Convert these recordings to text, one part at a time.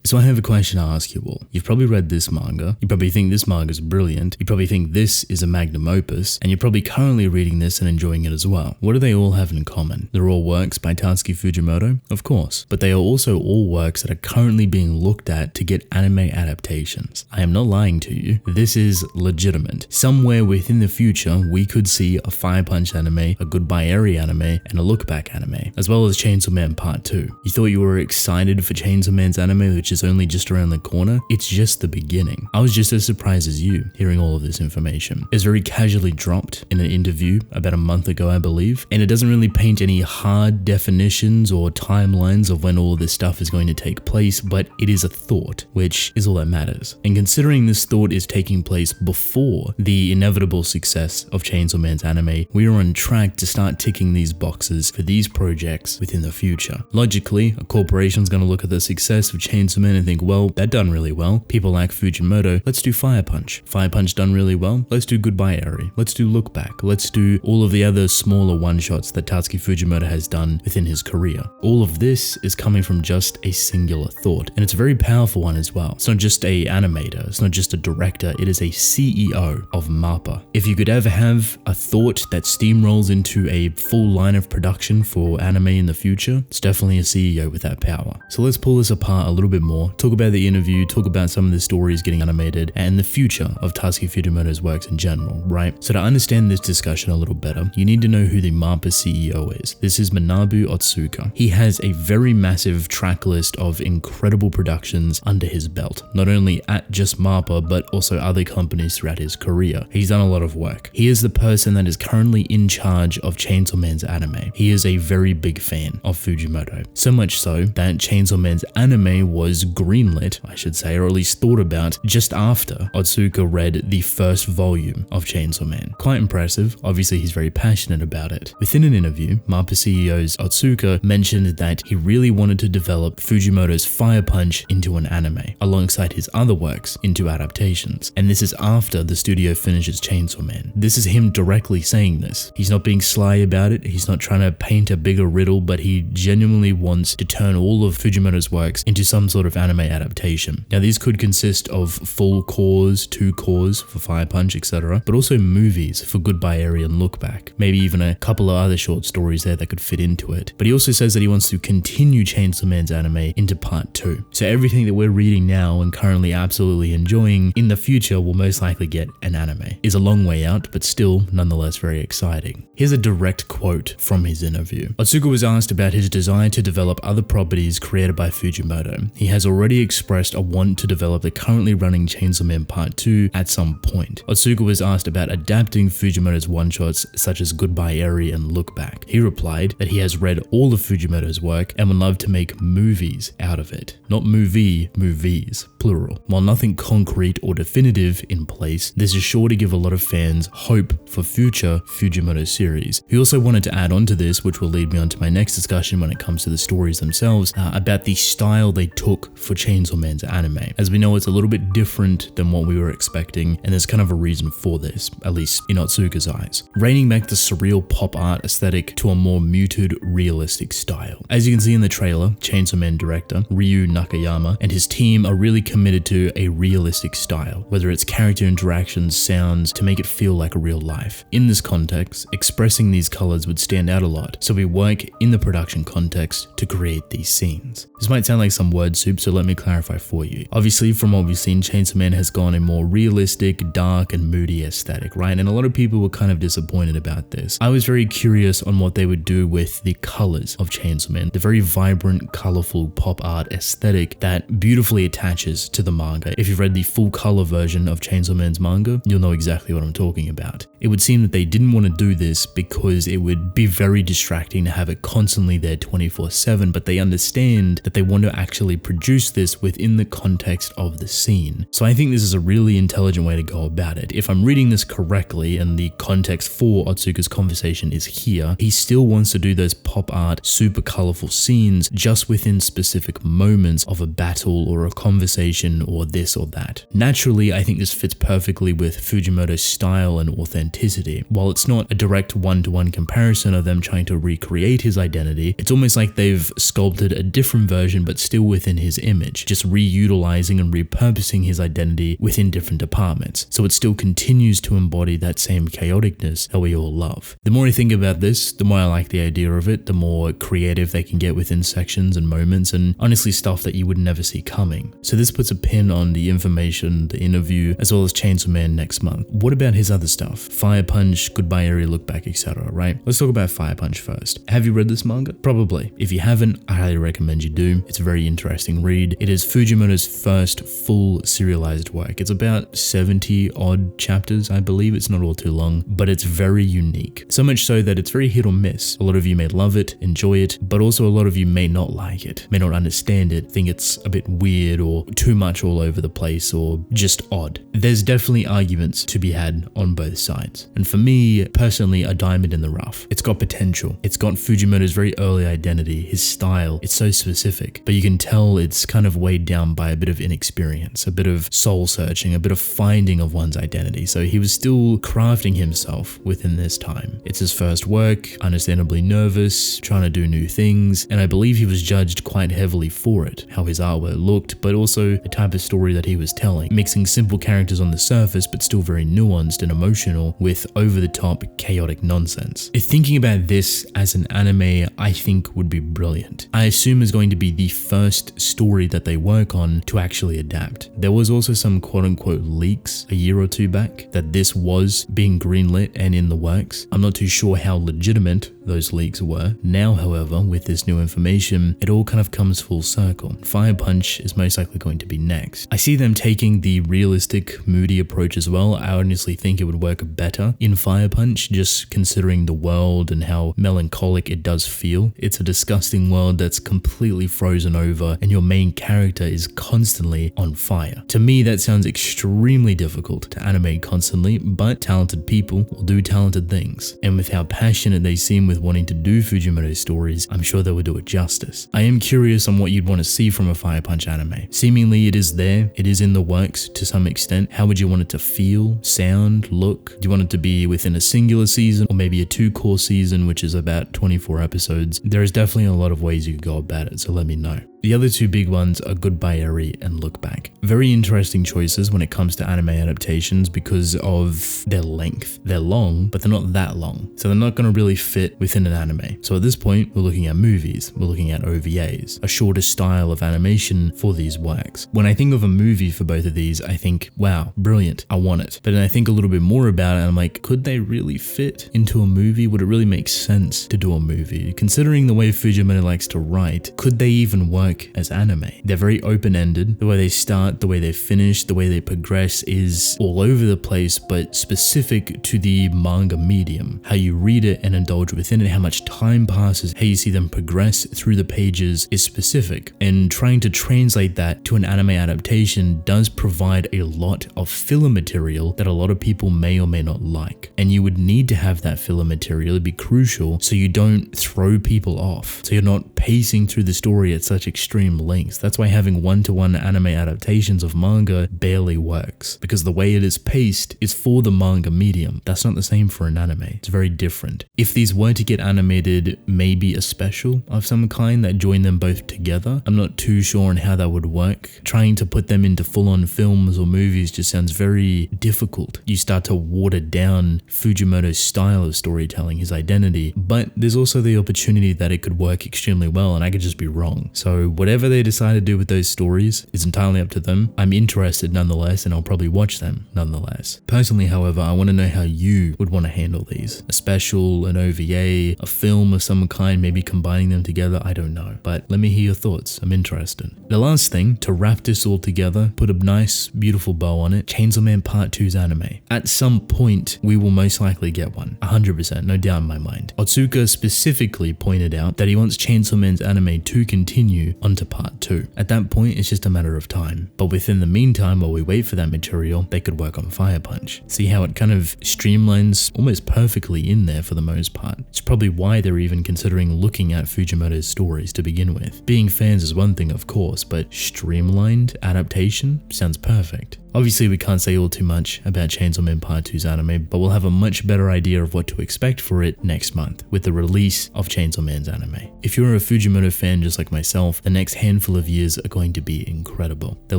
So I have a question to ask you all. You've probably read this manga, you probably think this manga is brilliant, you probably think this is a magnum opus, and you're probably currently reading this and enjoying it as well. What do they all have in common? They're all works by Tatsuki Fujimoto, of course, but they are also all works that are currently being looked at to get anime adaptations. I am not lying to you, this is legitimate. Somewhere within the future, we could see a Fire Punch anime, a Goodbye Eri anime, and a Look Back anime, as well as Chainsaw Man Part 2. You thought you were excited for Chainsaw Man's anime, which is only just around the corner? It's just the beginning. I was just as surprised as you hearing all of this information. It was very casually dropped in an interview about a month ago, I believe, and it doesn't really paint any hard definitions or timelines of when all of this stuff is going to take place, but it is a thought, which is all that matters. And considering this thought is taking place before the inevitable success of Chainsaw Man's anime, we are on track to start ticking these boxes for these projects within the future. Logically, a corporation's going to look at the success of Chainsaw Man and think, well, that done really well. People like Fujimoto, let's do Fire Punch. Fire Punch done really well, let's do Goodbye Eri. Let's do Look Back. Let's do all of the other smaller one-shots that Tatsuki Fujimoto has done within his career. All of this is coming from just a singular thought, and it's a very powerful one as well. It's not just a animator, it's not just a director, it is a CEO of MAPPA. If you could ever have a thought that steamrolls into a full line of production for anime in the future, it's definitely a CEO with that power. So let's pull this apart a little bit more, talk about the interview, talk about some of the stories getting animated, and the future of Tatsuki Fujimoto's works in general, right? So to understand this discussion a little better, you need to know who the MAPPA CEO is. This is Manabu Otsuka. He has a very massive track list of incredible productions under his belt, not only at just MAPPA, but also other companies throughout his career. He's done a lot of work. He is the person that is currently in charge of Chainsaw Man's anime. He is a very big fan of Fujimoto. So much so that Chainsaw Man's anime was greenlit, I should say, or at least thought about, just after Otsuka read the first volume of Chainsaw Man. Quite impressive. Obviously, he's very passionate about it. Within an interview, MAPPA CEO Otsuka mentioned that he really wanted to develop Fujimoto's Fire Punch into an anime, alongside his other works into adaptations. And this is after the studio finishes Chainsaw Man. This is him directly saying this. He's not being sly about it. He's not trying to paint a bigger riddle, but he genuinely wants to turn all of Fujimoto's works into some sort of anime adaptation. Now, these could consist of full cores, 2 cores for Fire Punch, etc., but also movies for Goodbye Eri and Look Back. Maybe even a couple of other short stories there that could fit into it. But he also says that he wants to continue Chainsaw Man's anime into part 2. So everything that we're reading now and currently absolutely enjoying in the future will most likely get an anime. It's a long way out, but still nonetheless very exciting. Here's a direct quote from his interview. Otsuka was asked about his desire to develop other properties created by Fujimoto. He has already expressed a want to develop the currently running Chainsaw Man Part 2 at some point. Otsuka was asked about adapting Fujimoto's one-shots such as Goodbye Eri and Look Back. He replied that he has read all of Fujimoto's work and would love to make movies out of it. Not movies, plural. While nothing concrete or definitive in place, this is sure to give a lot of fans hope for future Fujimoto series. He also wanted to add on to this, which will lead me on to my next discussion when it comes to the stories themselves, about the style they took for Chainsaw Man's anime. As we know, it's a little bit different than what we were expecting, and there's kind of a reason for this, at least in Otsuka's eyes. Reining back the surreal pop art aesthetic to a more muted, realistic style. As you can see in the trailer, Chainsaw Man director Ryu Nakayama and his team are really committed to a realistic style, whether it's character interactions, sounds, to make it feel like a real life. In this context, expressing these colors would stand out a lot, so we work in the production context to create these scenes. This might sound like some word soup, so let me clarify for you. Obviously, from what we've seen, Chainsaw Man has gone a more realistic, dark, and moody aesthetic, right? And a lot of people were kind of disappointed about this. I was very curious on what they would do with the colors of Chainsaw Man, the very vibrant, colorful pop art aesthetic that beautifully attaches to the manga. If you've read the full color version of Chainsaw Man's manga, you'll know exactly what I'm talking about. It would seem that they didn't want to do this because it would be very distracting to have it constantly there 24/7, but they understand that they want to actually produce this within the context of the scene. So I think this is a really intelligent way to go about it. If I'm reading this correctly and the context for Otsuka's conversation is here, he still wants to do those pop art, super colorful scenes just within specific moments of a battle or a conversation or this or that. Naturally, I think this fits perfectly with Fujimoto's style and authenticity. While it's not a direct one-to-one comparison of them trying to recreate his identity, it's almost like they've sculpted a different version but still within his his image, just reutilizing and repurposing his identity within different departments. So it still continues to embody that same chaoticness that we all love. The more I think about this, the more I like the idea of it, the more creative they can get within sections and moments, and honestly stuff that you would never see coming. So this puts a pin on the information, the interview, as well as Chainsaw Man next month. What about his other stuff? Fire Punch, Goodbye Area, Look Back, etc., right? Let's talk about Fire Punch first. Have you read this manga? Probably. If you haven't, I highly recommend you do. It's a very interesting read. It is Fujimoto's first full serialized work. It's about 70 odd chapters, I believe. It's not all too long, but it's very unique. So much so that it's very hit or miss. A lot of you may love it, enjoy it, but also a lot of you may not like it, may not understand it, think it's a bit weird or too much all over the place or just odd. There's definitely arguments to be had on both sides. And for me, personally, a diamond in the rough. It's got potential. It's got Fujimoto's very early identity, his style. It's so specific, but you can tell it's kind of weighed down by a bit of inexperience, a bit of soul searching, a bit of finding of one's identity. So he was still crafting himself within this time. It's his first work, understandably nervous, trying to do new things, and I believe he was judged quite heavily for it, how his artwork looked, but also the type of story that he was telling, mixing simple characters on the surface but still very nuanced and emotional with over-the-top chaotic nonsense. Thinking about this as an anime, I think would be brilliant. I assume is going to be the first story that they work on to actually adapt. There was also some quote-unquote leaks a year or two back that this was being greenlit and in the works. I'm not too sure how legitimate those leaks were. Now, however, with this new information, it all kind of comes full circle. Fire Punch is most likely going to be next. I see them taking the realistic, moody approach as well. I honestly think it would work better in Fire Punch, just considering the world and how melancholic it does feel. It's a disgusting world that's completely frozen over and your main character is constantly on fire. To me, that sounds extremely difficult to animate constantly, but talented people will do talented things. And with how passionate they seem with wanting to do Fujimoto's stories, I'm sure they would do it justice. I am curious on what you'd want to see from a Fire Punch anime. Seemingly it is there, it is in the works to some extent. How would you want it to feel, sound, look? Do you want it to be within a singular season or maybe a 2-core season, which is about 24 episodes? There is definitely a lot of ways you could go about it, so let me know. The other two big ones are Goodbye Eri and Look Back. Very interesting choices when it comes to anime adaptations because of their length. They're long, but they're not that long. So they're not going to really fit within an anime. So at this point, we're looking at movies, we're looking at OVAs, a shorter style of animation for these works. When I think of a movie for both of these, I think, wow, brilliant, I want it. But then I think a little bit more about it and I'm like, could they really fit into a movie? Would it really make sense to do a movie? Considering the way Fujimoto likes to write, could they even work as anime? They're very open-ended. The way they start, the way they finish, the way they progress is all over the place, but specific to the manga medium. How you read it and indulge within it, how much time passes, how you see them progress through the pages is specific. And trying to translate that to an anime adaptation does provide a lot of filler material that a lot of people may or may not like. And you would need to have that filler material. It'd be crucial so you don't throw people off. So you're not pacing through the story at such extreme lengths. That's why having one-to-one anime adaptations of manga barely works, because the way it is paced is for the manga medium. That's not the same for an anime. It's very different. If these were to get animated, maybe a special of some kind that join them both together. I'm not too sure on how that would work. Trying to put them into full-on films or movies just sounds very difficult. You start to water down Fujimoto's style of storytelling, his identity, but there's also the opportunity that it could work extremely well and I could just be wrong. So whatever they decide to do with those stories is entirely up to them. I'm interested nonetheless, and I'll probably watch them nonetheless. Personally, however, I want to know how you would want to handle these. A special, an OVA, a film of some kind, maybe combining them together, I don't know. But let me hear your thoughts, I'm interested. The last thing, to wrap this all together, put a nice, beautiful bow on it, Chainsaw Man Part 2's anime. At some point, we will most likely get one. 100%, no doubt in my mind. Otsuka specifically pointed out that he wants Chainsaw Man's anime to continue onto Part 2. At that point, it's just a matter of time. But within the meantime, while we wait for that material, they could work on Fire Punch. See how it kind of streamlines almost perfectly in there for the most part. It's probably why they're even considering looking at Fujimoto's stories to begin with. Being fans is one thing, of course, but streamlined adaptation sounds perfect. Obviously, we can't say all too much about Chainsaw Man Part 2's anime, but we'll have a much better idea of what to expect for it next month with the release of Chainsaw Man's anime. If you're a Fujimoto fan just like myself, the next handful of years are going to be incredible. They're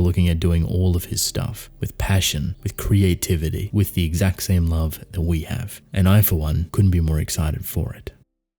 looking at doing all of his stuff with passion, with creativity, with the exact same love that we have. And I, for one, couldn't be more excited for it.